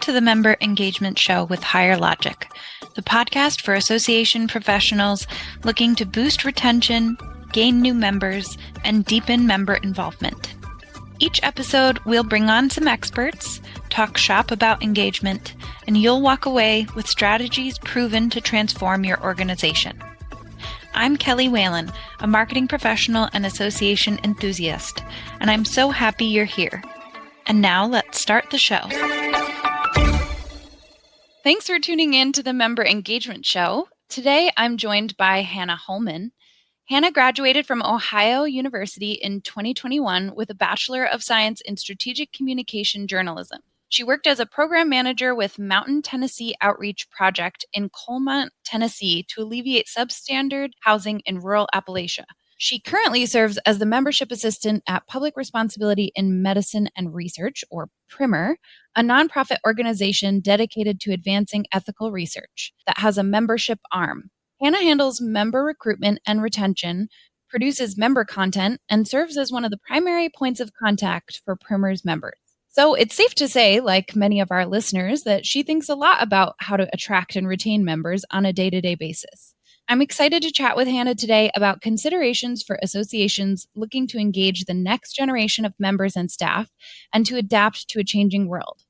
to the Member Engagement Show with Higher Logic, the podcast for association professionals looking to boost retention, gain new members, and deepen member involvement. Each episode, we'll bring on some experts, talk shop about engagement, and you'll walk away with strategies proven to transform your organization. I'm Kelly Whalen, a marketing professional and association enthusiast, and I'm so happy you're here. And now let's start the show. Thanks for tuning in to the Member Engagement Show. Today, I'm joined by Hannah Holman. Hannah graduated from Ohio University in 2021 with a Bachelor of Science in Strategic Communication Journalism. She worked as a program manager with Mountain Tennessee Outreach Project in Colmont, Tennessee, to alleviate substandard housing in rural Appalachia. She currently serves as the membership assistant at Public Responsibility in Medicine and Research, or PRIM&R, a nonprofit organization dedicated to advancing ethical research that has a membership arm. Hannah handles member recruitment and retention, produces member content, and serves as one of the primary points of contact for PRIM&R's members. So it's safe to say, like many of our listeners, that she thinks a lot about how to attract and retain members on a day-to-day basis. I'm excited to chat with Hannah today about considerations for associations looking to engage the next generation of members and staff and to adapt to a changing world.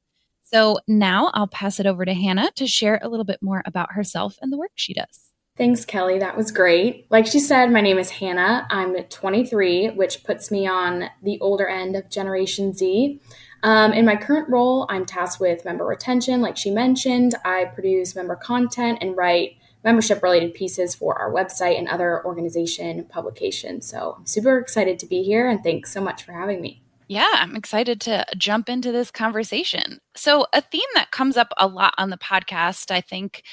So now I'll pass it over to Hannah to share a little bit more about herself and the work she does. Thanks, Kelly. That was great. Like she said, my name is Hannah. I'm 23, which puts me on the older end of Generation Z. In my current role, I'm tasked with member retention. Like she mentioned, I produce member content and write membership-related pieces for our website and other organization publications. So I'm super excited to be here, and thanks so much for having me. Yeah, I'm excited to jump into this conversation. So a theme that comes up a lot on the podcast, I think,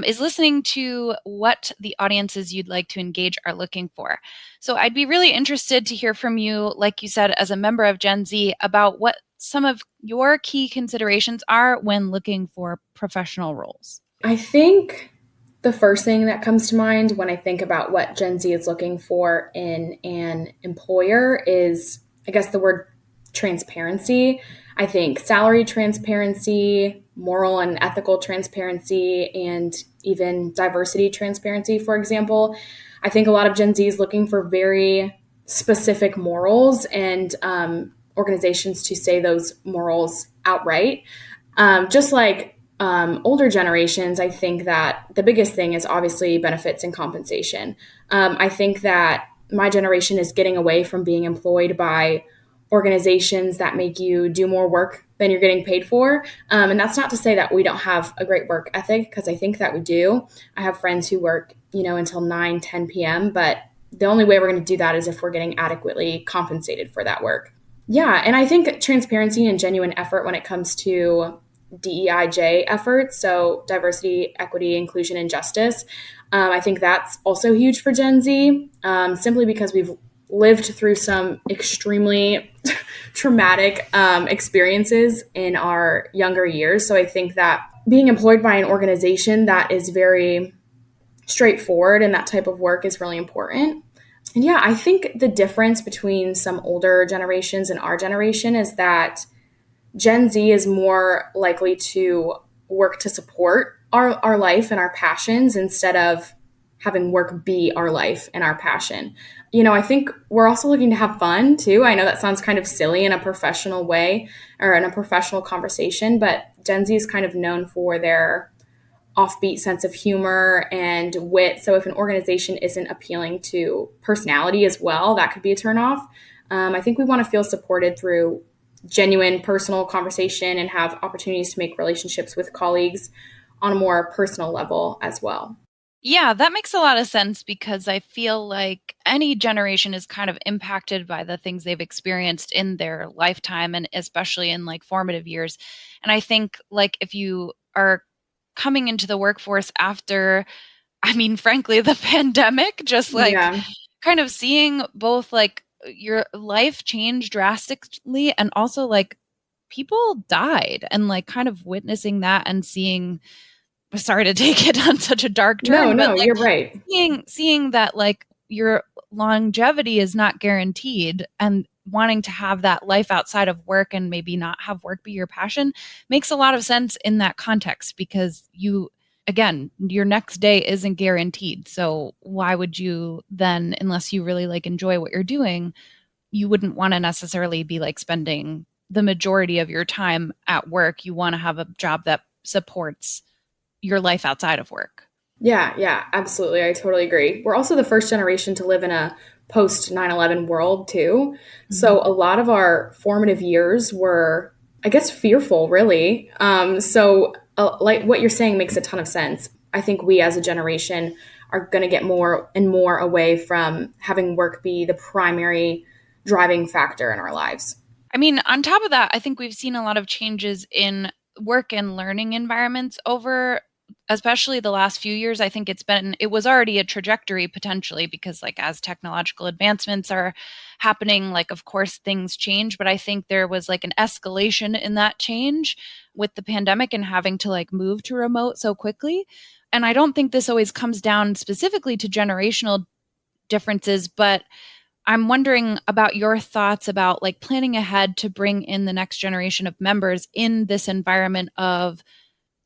is listening to what the audiences you'd like to engage are looking for. So I'd be really interested to hear from you, like you said, as a member of Gen Z, about what some of your key considerations are when looking for professional roles. I think the first thing that comes to mind when I think about what Gen Z is looking for in an employer is, I guess, the word transparency. I think salary transparency, moral and ethical transparency, and even diversity transparency, for example. I think a lot of Gen Z is looking for very specific morals and organizations to say those morals outright. Just like older generations, I think that the biggest thing is obviously benefits and compensation. I think that my generation is getting away from being employed by organizations that make you do more work than you're getting paid for. And that's not to say that we don't have a great work ethic, because I think that we do. I have friends who work, until 9, 10 p.m., but the only way we're going to do that is if we're getting adequately compensated for that work. Yeah, and I think transparency and genuine effort when it comes to DEIJ efforts, so diversity, equity, inclusion, and justice. I think that's also huge for Gen Z, simply because we've lived through some extremely traumatic experiences in our younger years. So I think that being employed by an organization that is very straightforward and that type of work is really important. And yeah, I think the difference between some older generations and our generation is that Gen Z is more likely to work to support our life and our passions instead of having work be our life and our passion. I think we're also looking to have fun too. I know that sounds kind of silly in a professional way or in a professional conversation, but Gen Z is kind of known for their offbeat sense of humor and wit. So if an organization isn't appealing to personality as well, that could be a turnoff. I think we want to feel supported through genuine personal conversation and have opportunities to make relationships with colleagues on a more personal level as well. Yeah, that makes a lot of sense, because I feel like any generation is kind of impacted by the things they've experienced in their lifetime, and especially in like formative years. And I think like if you are coming into the workforce after, frankly, the pandemic, just kind of seeing both like your life change drastically and also like people died, and like kind of witnessing that and seeing, sorry to take it on such a dark turn. No, but you're right. Seeing that like your longevity is not guaranteed, and wanting to have that life outside of work and maybe not have work be your passion makes a lot of sense in that context, because you, again, your next day isn't guaranteed. So why would you then, unless you really like enjoy what you're doing, you wouldn't want to necessarily be like spending the majority of your time at work. You want to have a job that supports your life outside of work. Yeah, absolutely. I totally agree. We're also the first generation to live in a post 9/11 world, too. Mhm. So a lot of our formative years were, I guess, fearful, really. Like what you're saying makes a ton of sense. I think we as a generation are going to get more and more away from having work be the primary driving factor in our lives. I mean, on top of that, I think we've seen a lot of changes in work and learning environments over, especially the last few years. I think it was already a trajectory potentially, because like as technological advancements are happening, like of course things change, but I think there was like an escalation in that change with the pandemic and having to like move to remote so quickly. And I don't think this always comes down specifically to generational differences, but I'm wondering about your thoughts about like planning ahead to bring in the next generation of members in this environment of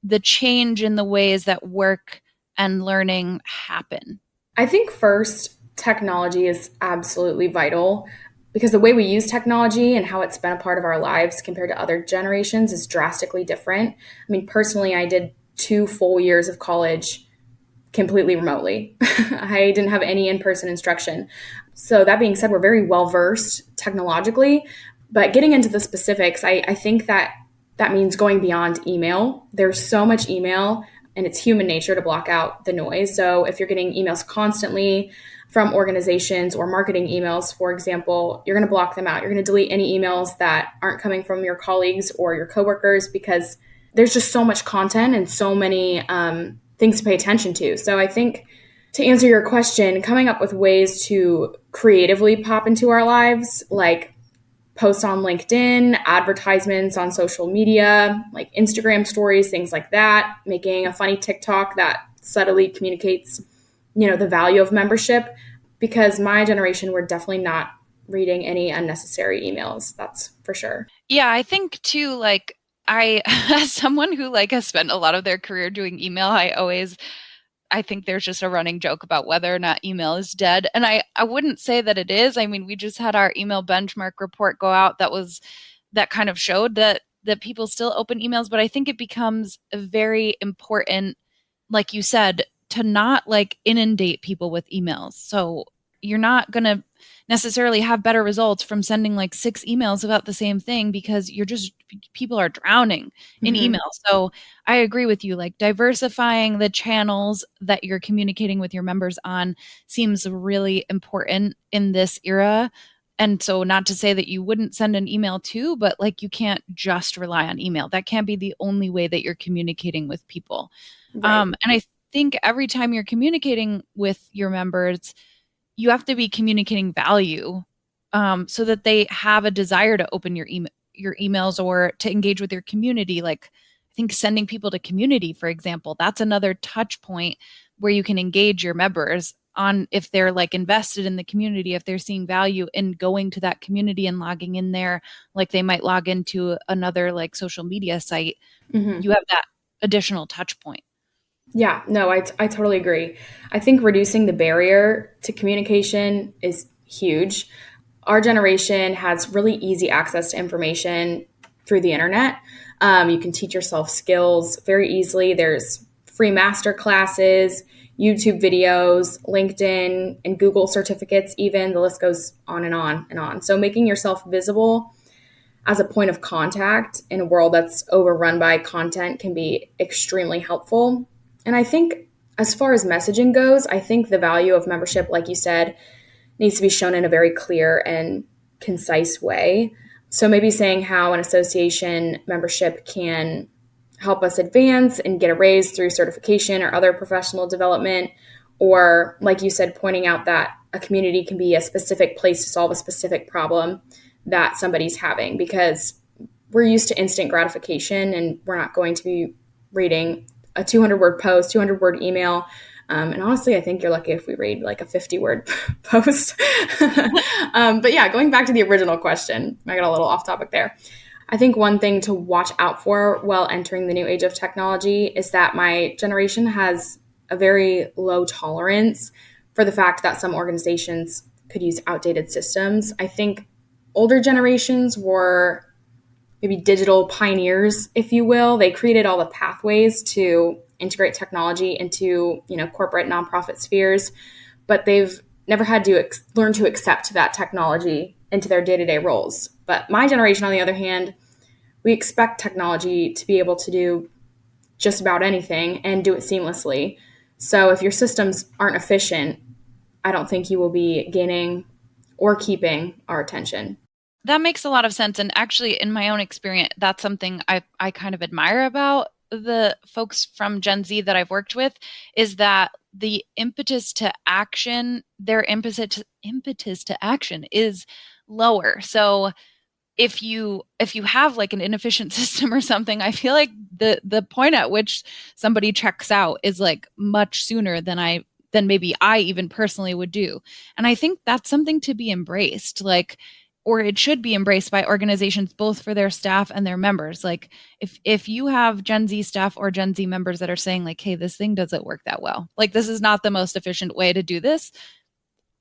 the change in the ways that work and learning happen. I think first, technology is absolutely vital because the way we use technology and how it's been a part of our lives compared to other generations is drastically different. I mean, personally, I did 2 full years of college completely remotely. I didn't have any in person instruction. So, that being said, we're very well versed technologically. But getting into the specifics, I think that that means going beyond email. There's so much email, and it's human nature to block out the noise. So, if you're getting emails constantly from organizations or marketing emails, for example, you're going to block them out. You're going to delete any emails that aren't coming from your colleagues or your coworkers because there's just so much content and so many things to pay attention to. So I think to answer your question, coming up with ways to creatively pop into our lives, like posts on LinkedIn, advertisements on social media, like Instagram stories, things like that, making a funny TikTok that subtly communicates, the value of membership, because my generation, we're definitely not reading any unnecessary emails. That's for sure. Yeah, I think too, like I, as someone who like has spent a lot of their career doing email, I think there's just a running joke about whether or not email is dead. And I wouldn't say that it is. I mean, we just had our email benchmark report go out that kind of showed that people still open emails, but I think it becomes very important, like you said, to not like inundate people with emails. So you're not going to necessarily have better results from sending like 6 emails about the same thing, because people are drowning in Mm-hmm. email. So I agree with you. Like diversifying the channels that you're communicating with your members on seems really important in this era. And so, not to say that you wouldn't send an email too, but like you can't just rely on email. That can't be the only way that you're communicating with people. Right. And I think every time you're communicating with your members, you have to be communicating value, so that they have a desire to open your emails or to engage with your community. Like I think sending people to community, for example, that's another touch point where you can engage your members on if they're like invested in the community, if they're seeing value in going to that community and logging in there, like they might log into another like social media site. Mm-hmm. You have that additional touch point. Yeah, no, I totally agree. I think reducing the barrier to communication is huge. Our generation has really easy access to information through the internet. You can teach yourself skills very easily. There's free master classes, YouTube videos, LinkedIn, and Google certificates, even. The list goes on and on and on. So making yourself visible as a point of contact in a world that's overrun by content can be extremely helpful. And I think as far as messaging goes, I think the value of membership, like you said, needs to be shown in a very clear and concise way. So maybe saying how an association membership can help us advance and get a raise through certification or other professional development. Or, like you said, pointing out that a community can be a specific place to solve a specific problem that somebody's having, because we're used to instant gratification and we're not going to be reading a 200-word post, 200-word email And honestly, I think you're lucky if we read like a 50-word post. But yeah, going back to the original question, I got a little off topic there. I think one thing to watch out for while entering the new age of technology is that my generation has a very low tolerance for the fact that some organizations could use outdated systems. I think older generations were maybe digital pioneers, if you will. They created all the pathways to integrate technology into, corporate nonprofit spheres, but they've never had to learn to accept that technology into their day-to-day roles. But my generation, on the other hand, we expect technology to be able to do just about anything and do it seamlessly. So if your systems aren't efficient, I don't think you will be gaining or keeping our attention. That makes a lot of sense. And actually, in my own experience, that's something I kind of admire about the folks from Gen Z that I've worked with, is that the impetus to action, their impetus to action is lower. So if you have like an inefficient system or something, I feel like the point at which somebody checks out is like much sooner than maybe I even personally would do. And I think that's something to be embraced, like, or it should be embraced by organizations both for their staff and their members. Like if you have Gen Z staff or Gen Z members that are saying like, hey, this thing doesn't work that well, like this is not the most efficient way to do this,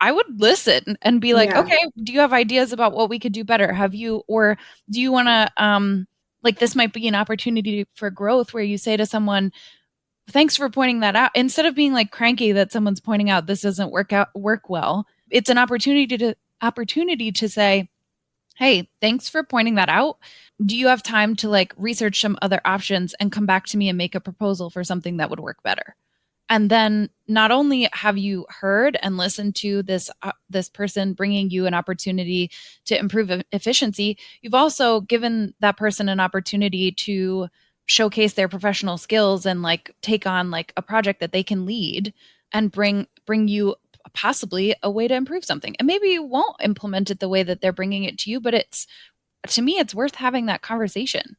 I would listen and be like, Yeah. okay, do you have ideas about what we could do better? Have you, or do you want to, like, this might be an opportunity for growth where you say to someone, thanks for pointing that out. Instead of being like cranky that someone's pointing out this doesn't work well, it's an opportunity to say, hey, thanks for pointing that out. Do you have time to like research some other options and come back to me and make a proposal for something that would work better? And then not only have you heard and listened to this person bringing you an opportunity to improve efficiency, you've also given that person an opportunity to showcase their professional skills and like take on like a project that they can lead and bring you possibly a way to improve something. And maybe you won't implement it the way that they're bringing it to you, but it's, to me, it's worth having that conversation.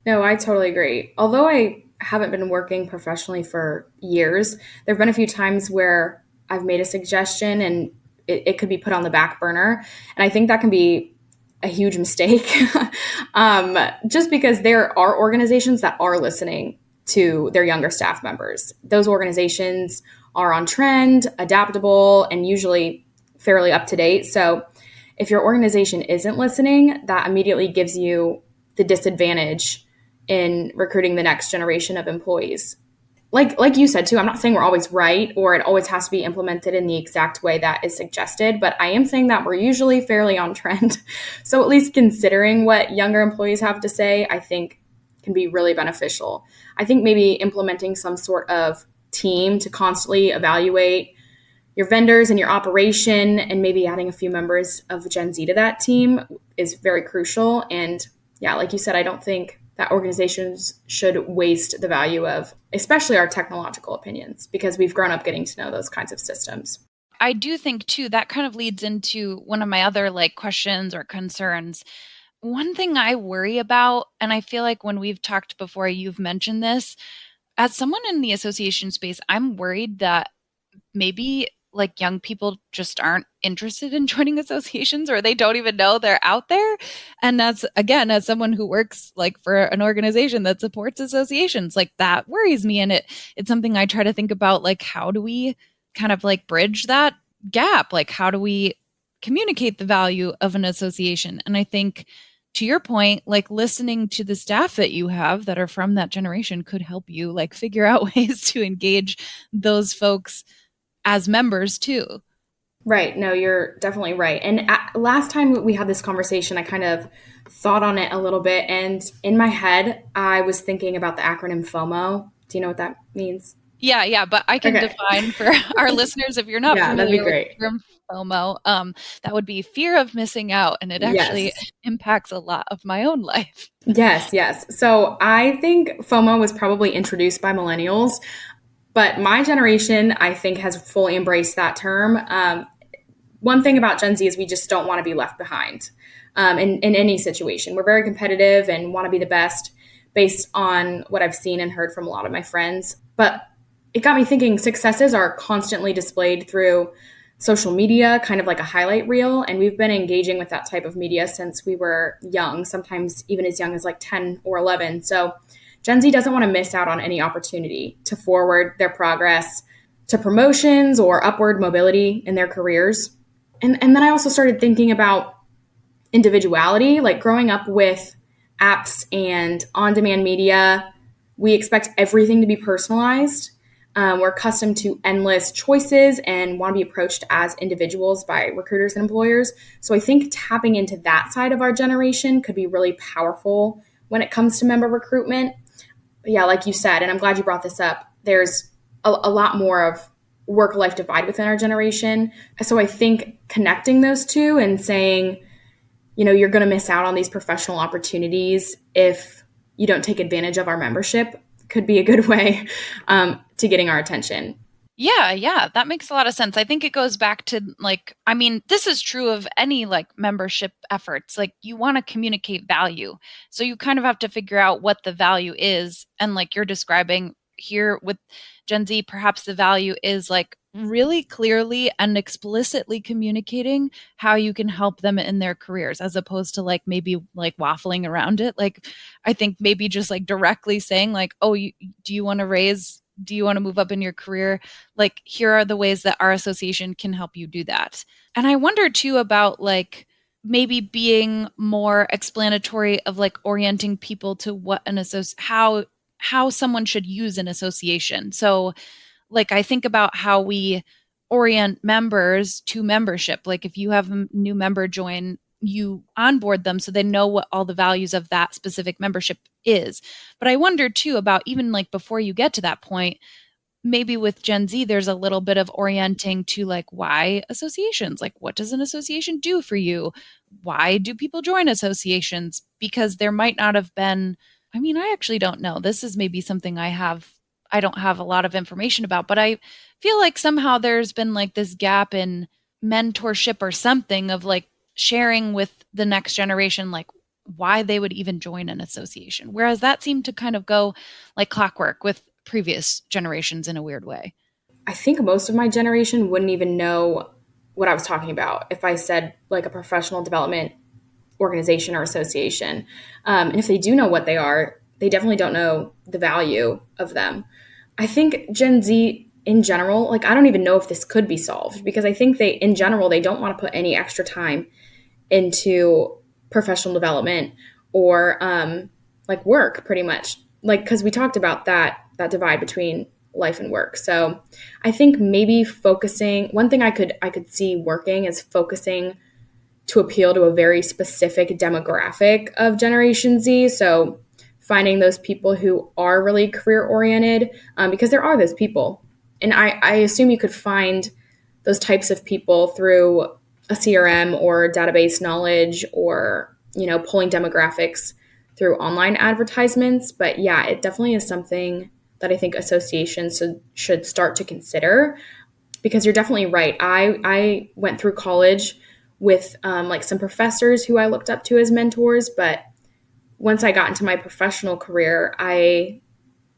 No, I totally agree. Although I haven't been working professionally for years, there have been a few times where I've made a suggestion and it could be put on the back burner. And I think that can be a huge mistake just because there are organizations that are listening to their younger staff members. Those organizations are on trend, adaptable, and usually fairly up to date. So if your organization isn't listening, that immediately gives you the disadvantage in recruiting the next generation of employees. Like you said too, I'm not saying we're always right or it always has to be implemented in the exact way that is suggested, but I am saying that we're usually fairly on trend. So at least considering what younger employees have to say, I think can be really beneficial. I think maybe implementing some sort of team to constantly evaluate your vendors and your operation and maybe adding a few members of Gen Z to that team is very crucial. And yeah, like you said, I don't think that organizations should waste the value of, especially our technological opinions, because we've grown up getting to know those kinds of systems. I do think too that kind of leads into one of my other like questions or concerns. One thing I worry about, and I feel like when we've talked before, you've mentioned this, as someone in the association space, I'm worried that maybe like young people just aren't interested in joining associations or they don't even know they're out there. And that's, again, as someone who works like for an organization that supports associations, like that worries me. And it's something I try to think about, like, how do we kind of like bridge that gap? Like, how do we communicate the value of an association? And I think, to your point, like listening to the staff that you have that are from that generation could help you like figure out ways to engage those folks as members too. Right. No, you're definitely right. And last time we had this conversation, I kind of thought on it a little bit. And in my head, I was thinking about the acronym FOMO. Do you know what that means? Yeah, but I can Okay. define for our listeners, if you're not Yeah, that'd be familiar with great. the term FOMO, that would be fear of missing out, and it actually Yes. impacts a lot of my own life. Yes, yes. So I think FOMO was probably introduced by millennials, but my generation, I think, has fully embraced that term. One thing about Gen Z is we just don't want to be left behind in any situation. We're very competitive and want to be the best based on what I've seen and heard from a lot of my friends. But it got me thinking successes are constantly displayed through social media, kind of like a highlight reel. And we've been engaging with that type of media since we were young, sometimes even as young as like 10 or 11. So Gen Z doesn't want to miss out on any opportunity to forward their progress to promotions or upward mobility in their careers. And then I also started thinking about individuality, like growing up with apps and on demand media, we expect everything to be personalized. We're accustomed to endless choices and want to be approached as individuals by recruiters and employers. So I think tapping into that side of our generation could be really powerful when it comes to member recruitment. But yeah, like you said, and I'm glad you brought this up, there's a lot more of work life divide within our generation. So I think connecting those two and saying, you're going to miss out on these professional opportunities if you don't take advantage of our membership could be a good way to getting our attention. Yeah, yeah, that makes a lot of sense. I think it goes back to like, I mean, this is true of any like membership efforts. Like, you want to communicate value. So you kind of have to figure out what the value is. And like you're describing here with Gen Z, perhaps the value is like really clearly and explicitly communicating how you can help them in their careers, as opposed to like maybe like waffling around it. Like, I think maybe just like directly saying, like, oh, do you want to raise? Do you want to move up in your career? Like, here are the ways that our association can help you do that. And I wonder too about like maybe being more explanatory of like orienting people to what an how someone should use an association. So like I think about how we orient members to membership. Like if you have a new member join, you onboard them so they know what all the values of that specific membership is. But I wonder too about even like before you get to that point, maybe with Gen Z, there's a little bit of orienting to like why associations? Like, what does an association do for you? Why do people join associations? Because there might not have been, I mean, I actually don't know. This is maybe something I don't have a lot of information about, but I feel like somehow there's been like this gap in mentorship or something of like sharing with the next generation, like why they would even join an association. Whereas that seemed to kind of go like clockwork with previous generations in a weird way. I think most of my generation wouldn't even know what I was talking about if I said like a professional development organization or association. And if they do know what they are, they definitely don't know the value of them. I think Gen Z in general, like I don't even know if this could be solved because I think they, in general, they don't want to put any extra time into professional development or like work pretty much like because we talked about that divide between life and work. So I think maybe focusing one thing I could see working is focusing to appeal to a very specific demographic of Generation Z. So finding those people who are really career oriented, because there are those people. And I assume you could find those types of people through a CRM or database knowledge or, pulling demographics through online advertisements. But yeah, it definitely is something that I think associations should start to consider because you're definitely right. I went through college with like some professors who I looked up to as mentors, but once I got into my professional career, I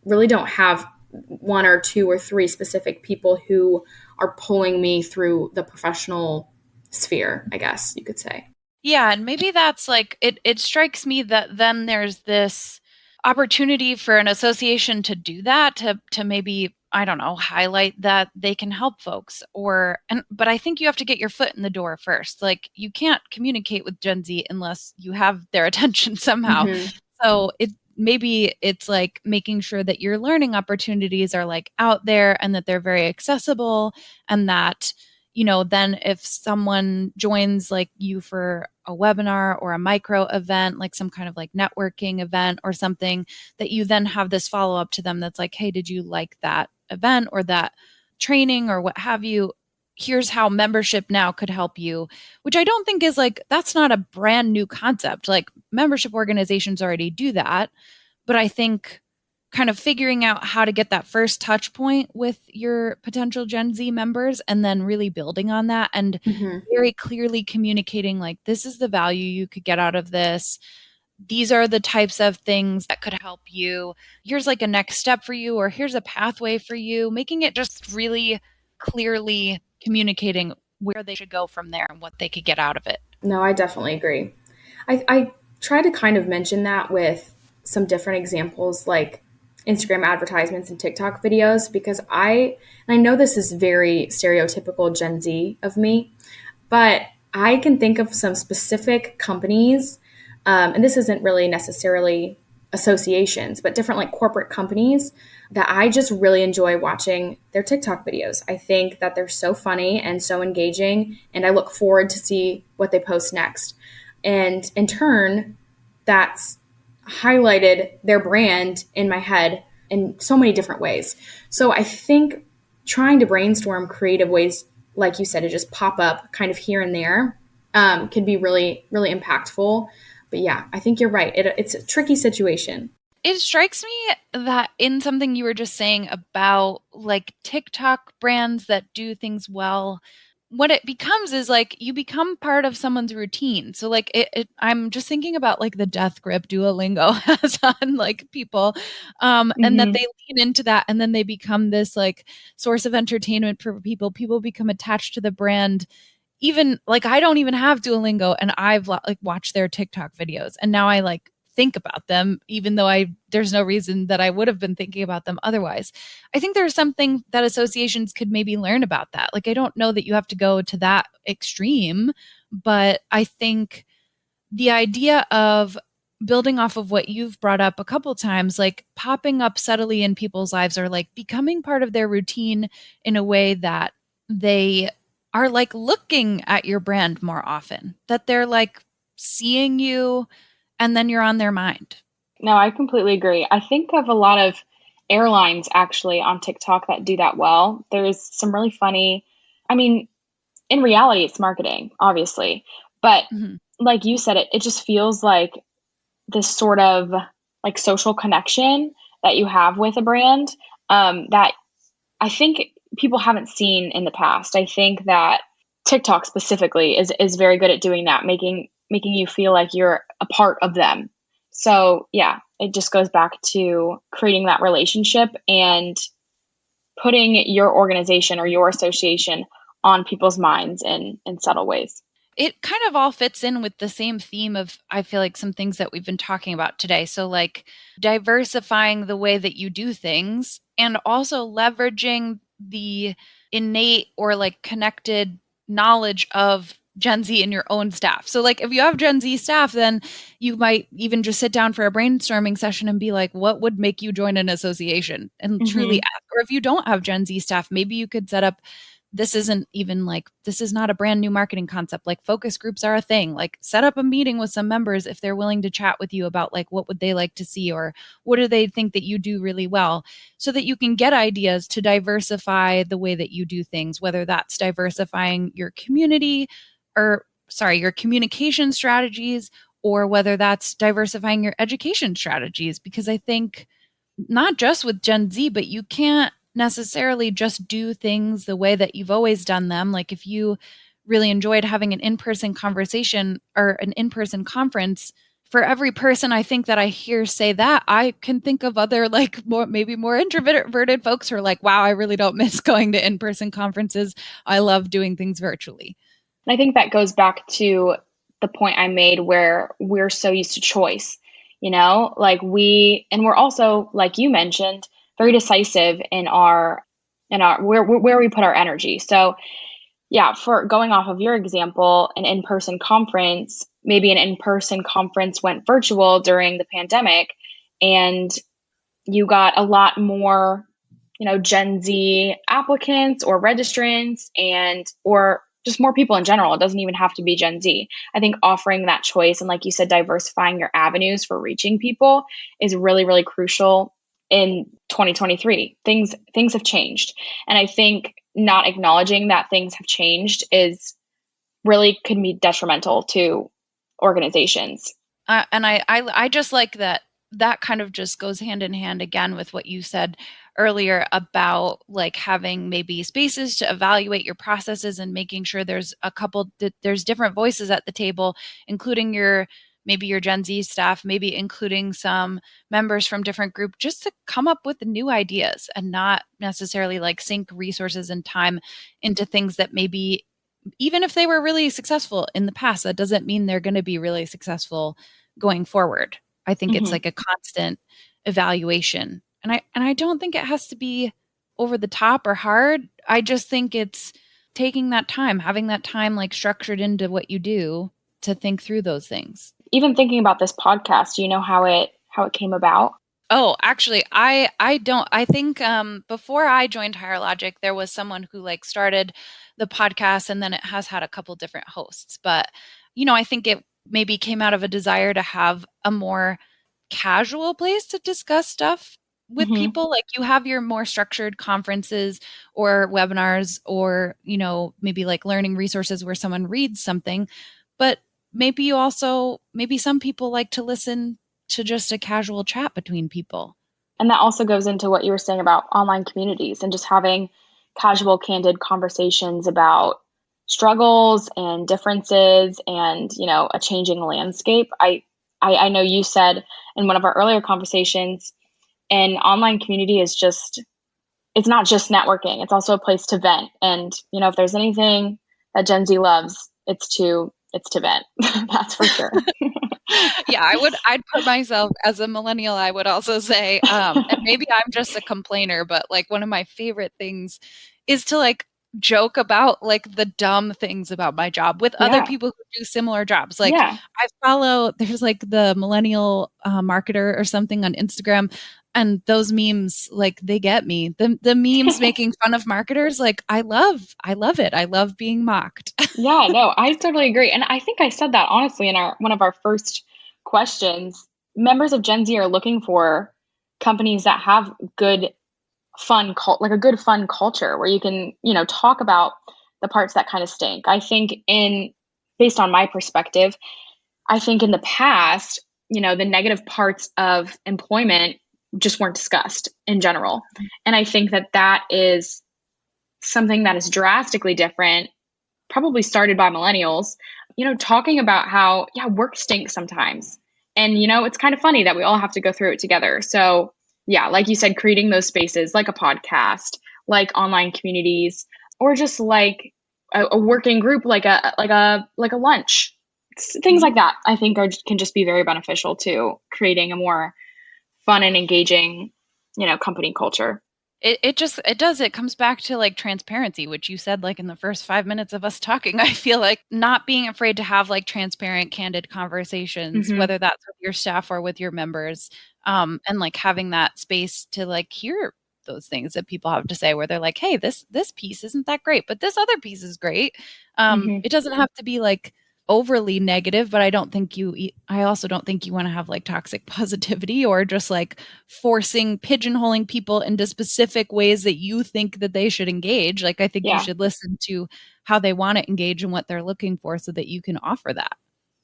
really don't have one or two or three specific people who are pulling me through the professional sphere, I guess you could say. Yeah, and maybe that's like it strikes me that then there's this opportunity for an association to do that to maybe I don't know, highlight that they can help folks or and but I think you have to get your foot in the door first. Like you can't communicate with Gen Z unless you have their attention somehow. Mm-hmm. So it maybe it's like making sure that your learning opportunities are like out there and that they're very accessible and that then if someone joins like you for a webinar or a micro event, like some kind of like networking event or something, that you then have this follow up to them that's like, hey, did you like that event or that training or what have you? Here's how membership now could help you, which I don't think is like, that's not a brand new concept. Like membership organizations already do that. But I think kind of figuring out how to get that first touch point with your potential Gen Z members and then really building on that and Mm-hmm. very clearly communicating like this is the value you could get out of this. these are the types of things that could help you. Here's like a next step for you, or here's a pathway for you, making it just really clearly communicating where they should go from there and what they could get out of it. No, I definitely agree. I try to kind of mention that with some different examples like Instagram advertisements and TikTok videos because I know this is very stereotypical Gen Z of me, but I can think of some specific companies, and this isn't really necessarily associations, but different like corporate companies that I just really enjoy watching their TikTok videos. I think that they're so funny and so engaging, and I look forward to see what they post next. And in turn, that's highlighted their brand in my head in so many different ways. So I think trying to brainstorm creative ways, like you said, to just pop up kind of here and there can be really, really impactful. But yeah, I think you're right. It's a tricky situation. It strikes me that in something you were just saying about like TikTok brands that do things well, what it becomes is like you become part of someone's routine. So like I'm just thinking about like the death grip Duolingo has on like people, and that Mm-hmm. they lean into that, and then they become this like source of entertainment for people. People become attached to the brand. Even like I don't even have Duolingo, and I've like watched their TikTok videos, and now I like think about them, even though there's no reason that I would have been thinking about them otherwise. I think there's something that associations could maybe learn about that. Like I don't know that you have to go to that extreme, but I think the idea of building off of what you've brought up a couple times, like popping up subtly in people's lives or like becoming part of their routine in a way that they are like looking at your brand more often, that they're like seeing you and then you're on their mind. No, I completely agree. I think of a lot of airlines actually on TikTok that do that well. There's some really funny, I mean, in reality, it's marketing, obviously. But Mhm. like you said, it just feels like this sort of like social connection that you have with a brand that I think people haven't seen in the past. I think that TikTok specifically is very good at doing that, making you feel like you're a part of them. So yeah, it just goes back to creating that relationship and putting your organization or your association on people's minds in subtle ways. It kind of all fits in with the same theme of, I feel like, some things that we've been talking about today. So, like diversifying the way that you do things and also leveraging the innate or like connected knowledge of Gen Z in your own staff. So, like, if you have Gen Z staff, then you might even just sit down for a brainstorming session and be like, what would make you join an association? And truly Mm-hmm. ask. Or if you don't have Gen Z staff, maybe you could set up, this isn't even like, this is not a brand new marketing concept. Like focus groups are a thing. Like set up a meeting with some members if they're willing to chat with you about like what would they like to see or what do they think that you do really well, so that you can get ideas to diversify the way that you do things, whether that's diversifying your community or sorry, your communication strategies, or whether that's diversifying your education strategies. Because I think not just with Gen Z, but you can't necessarily just do things the way that you've always done them. Like if you really enjoyed having an in-person conversation or an in-person conference, for every person I think that I hear say that, I can think of other like more maybe more introverted folks who are like, wow, I really don't miss going to in-person conferences. I love doing things virtually. And I think that goes back to the point I made where we're so used to choice, like and we're also, like you mentioned, very decisive in our where we put our energy. So yeah, for going off of your example, an in-person conference, maybe an in-person conference went virtual during the pandemic and you got a lot more, Gen Z applicants or registrants or just more people in general. It doesn't even have to be Gen Z. I think offering that choice and, like you said, diversifying your avenues for reaching people is really, really crucial in 2023. Things have changed. And I think not acknowledging that things have changed is really could be detrimental to organizations. And I just like that that kind of just goes hand in hand again with what you said earlier about like having maybe spaces to evaluate your processes and making sure there's there's different voices at the table, including your maybe your Gen Z staff, maybe including some members from different groups, just to come up with new ideas and not necessarily like sink resources and time into things that maybe, even if they were really successful in the past, that doesn't mean they're going to be really successful going forward. I think it's like a constant evaluation. And I don't think it has to be over the top or hard. I just think it's taking that time, having that time like structured into what you do to think through those things. Even thinking about this podcast, do you know how it came about? Oh, actually, I don't. I think before I joined Higher Logic, there was someone who like started the podcast, and then it has had a couple different hosts. But I think it maybe came out of a desire to have a more casual place to discuss stuff with people. Like you have your more structured conferences or webinars, or maybe like learning resources where someone reads something, but maybe some people like to listen to just a casual chat between people. And that also goes into what you were saying about online communities and just having casual, candid conversations about struggles and differences and, a changing landscape. I know you said in one of our earlier conversations, an online community is it's not just networking. It's also a place to vent. And, if there's anything that Gen Z loves, it's to vent. That's for sure. Yeah, I'd put myself as a millennial. I would also say, and maybe I'm just a complainer, but like one of my favorite things is to like joke about like the dumb things about my job with other people who do similar jobs. Like I follow, there's like the millennial marketer or something on Instagram, and those memes, like they get me. The memes making fun of marketers, like I love it. I love being mocked. Yeah, no, I totally agree. And I think I said that honestly in one of our first questions. Members of Gen Z are looking for companies that have good fun like a good fun culture where you can, talk about the parts that kind of stink. I think based on my perspective, I think in the past, the negative parts of employment just weren't discussed in general. And I think that is something that is drastically different, probably started by millennials, talking about how, work stinks sometimes. And, it's kind of funny that we all have to go through it together. So yeah, like you said, creating those spaces like a podcast, like online communities, or just like a working group, like a lunch, things like that, I think can just be very beneficial to creating a more fun and engaging, company culture. It comes back to like transparency, which you said like in the first 5 minutes of us talking. I feel like not being afraid to have like transparent, candid conversations, whether that's with your staff or with your members, and like having that space to like hear those things that people have to say, where they're like, hey, this piece isn't that great, but this other piece is great. It doesn't have to be like overly negative, but I also don't think you want to have like toxic positivity or just like pigeonholing people into specific ways that you think that they should engage. Like I think you should listen to how they want to engage and what they're looking for so that you can offer that.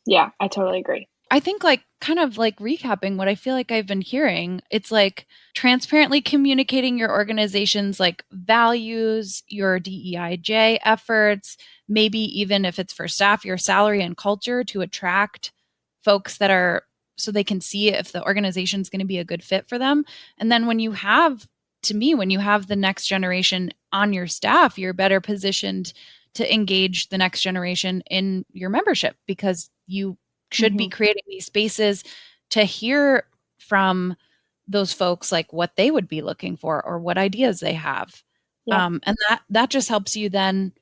Yeah, I totally agree. I think like kind of like recapping what I feel like I've been hearing, it's like transparently communicating your organization's like values, your DEIJ efforts, maybe even if it's for staff, your salary and culture to attract folks so they can see if the organization's going to be a good fit for them. And then when you have the next generation on your staff, you're better positioned to engage the next generation in your membership, because you should be creating these spaces to hear from those folks, like what they would be looking for or what ideas they have. And that just helps you then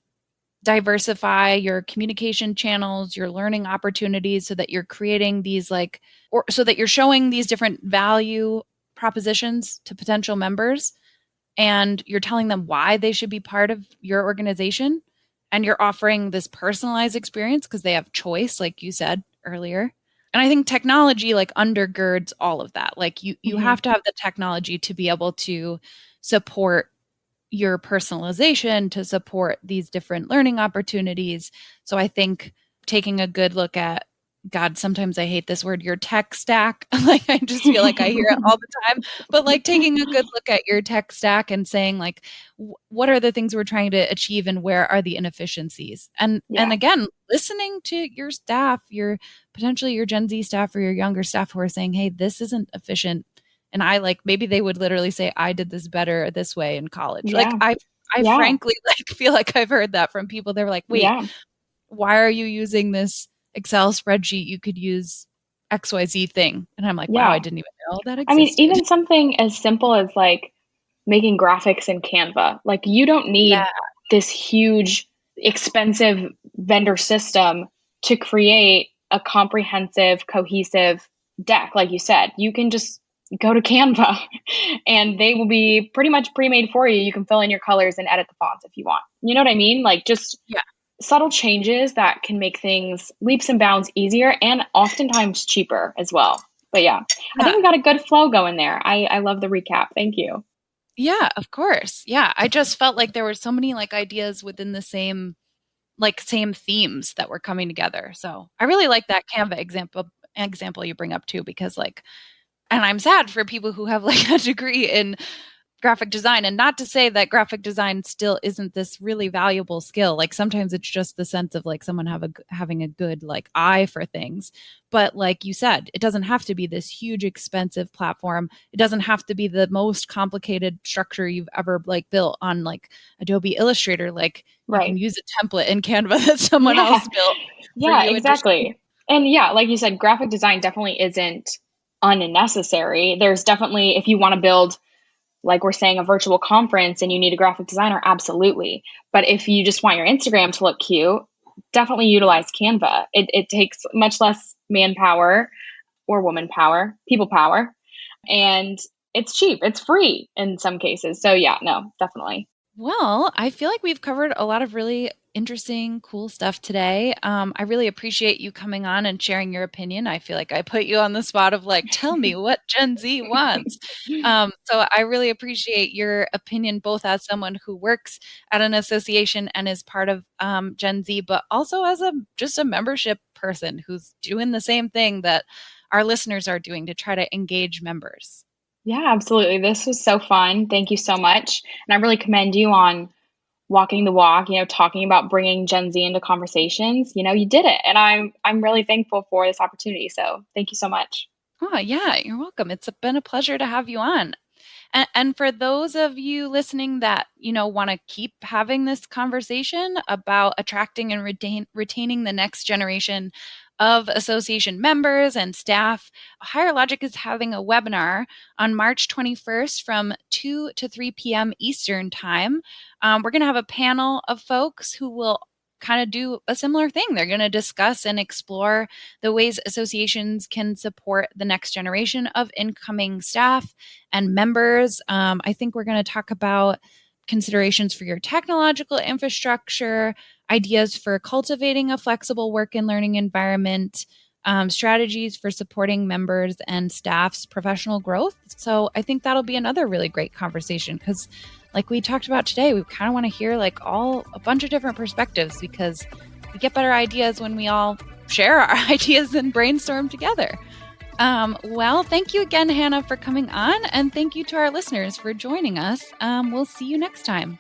diversify your communication channels, your learning opportunities, so that you're creating these so that you're showing these different value propositions to potential members, and you're telling them why they should be part of your organization, and you're offering this personalized experience because they have choice, like you said earlier. And I think technology like undergirds all of that. Like you have to have the technology to be able to support your personalization, to support these different learning opportunities. So I think taking a good look at God, sometimes I hate this word, your tech stack. Like, I just feel like I hear it all the time, but like taking a good look at your tech stack and saying like, what are the things we're trying to achieve and where are the inefficiencies? And again, listening to your staff, potentially your Gen Z staff or your younger staff who are saying, hey, this isn't efficient. And I like, maybe they would literally say, I did this better this way in college. Like I frankly like feel like I've heard that from people. They were like, wait, why are you using this Excel spreadsheet? You could use XYZ thing. And I'm like, wow, I didn't even know that existed. I mean, even something as simple as like making graphics in Canva. Like you don't need this huge, expensive vendor system to create a comprehensive, cohesive deck. Like you said, you can just go to Canva and they will be pretty much pre-made for you. You can fill in your colors and edit the fonts if you want. You know what I mean? Like just subtle changes that can make things leaps and bounds easier and oftentimes cheaper as well. But I think we got a good flow going there. I love the recap. Thank you. Yeah, of course. Yeah. I just felt like there were so many like ideas within the same themes that were coming together. So I really like that Canva example you bring up too, because like, and I'm sad for people who have like a degree in graphic design, and not to say that graphic design still isn't this really valuable skill. Like sometimes it's just the sense of like someone having a good like eye for things. But like you said, it doesn't have to be this huge expensive platform. It doesn't have to be the most complicated structure you've ever like built on like Adobe Illustrator. Like you can use a template in Canva that someone else built. Yeah, exactly. And like you said, graphic design definitely isn't unnecessary. There's definitely, if you want to build, like we're saying, a virtual conference and you need a graphic designer, absolutely. But if you just want your Instagram to look cute, definitely utilize Canva. It takes much less manpower or woman power, people power, and it's cheap. It's free in some cases. So no, definitely. Well, I feel like we've covered a lot of really interesting, cool stuff today. I really appreciate you coming on and sharing your opinion. I feel like I put you on the spot of like, tell me what Gen Z wants. So I really appreciate your opinion, both as someone who works at an association and is part of Gen Z, but also as just a membership person who's doing the same thing that our listeners are doing to try to engage members. Yeah, absolutely. This was so fun. Thank you so much. And I really commend you on walking the walk, talking about bringing Gen Z into conversations. You did it. And I'm really thankful for this opportunity. So thank you so much. Oh, yeah, you're welcome. It's been a pleasure to have you on. And for those of you listening that, want to keep having this conversation about attracting and retaining the next generation of association members and staff, Higher Logic is having a webinar on March 21st from 2 to 3 p.m. Eastern time. We're going to have a panel of folks who will kind of do a similar thing. They're going to discuss and explore the ways associations can support the next generation of incoming staff and members. I think we're going to talk about considerations for your technological infrastructure, ideas for cultivating a flexible work and learning environment, strategies for supporting members and staff's professional growth. So I think that'll be another really great conversation because like we talked about today, we kind of want to hear like a bunch of different perspectives because we get better ideas when we all share our ideas and brainstorm together. Well, thank you again, Hannah, for coming on, and thank you to our listeners for joining us. We'll see you next time.